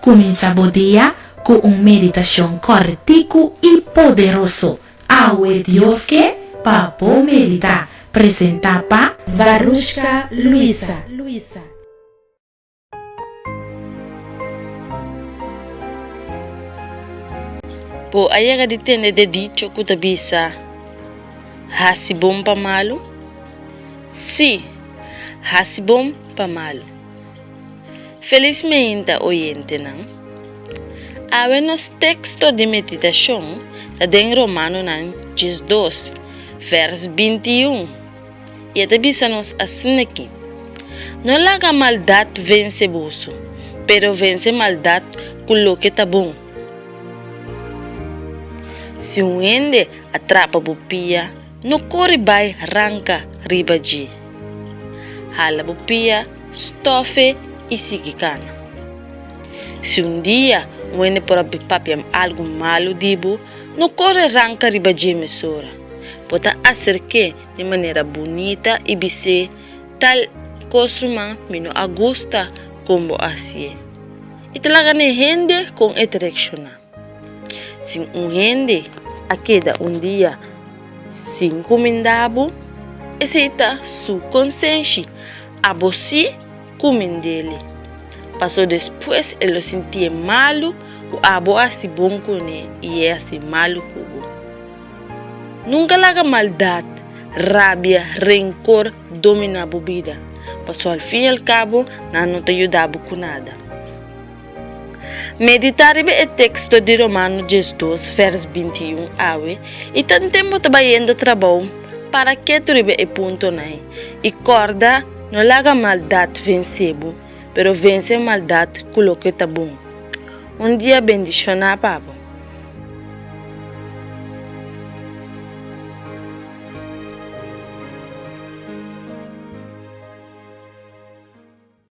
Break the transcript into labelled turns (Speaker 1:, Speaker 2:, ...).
Speaker 1: Comenzamos o dia com uma meditação cortico e poderoso. Awe Dios que papo medita. Presenta pa Varushka Luisa.
Speaker 2: Po ayaga ditende de dicho kutabisa. Hasibom pamalo? Si, hasibom pamalo. Felizmente oyente não. Awe nos texto de meditação da den Romano nan 12, vers 21. E tabisa nos assim aqui. Não laga maldade vence bolso, pero vence maldade com que tá bom. Se um ende atrapa bupia, no corre vai arranca ribaji. Hala bupia, stofe e sigicana. Se um dia um ende por papiam algo malo dibo, no corre arranca ribaji mesura. Pota acerque de maneira bonita e bise tal costuma mino agusta como assim. E talaga ne hende com etrecciona. Se um rende a queda dia sem comendabo, aceita sua consciência, a você comendele. Passou depois ele sentia malo, o abo assim bom com ele e é assim malo com. Nunca laga maldade, rabia, rancor domina a bebida. Passou ao fim e ao cabo, não te ajudava com nada. Meditar o texto de Romano 12, vers 21 awe, e tentemos trabalhando trabalho para que tu ribe e ponto nai. E corda não laga maldade vencebo, pero vence maldade com o que tá bom. Dia bendicionar, papo.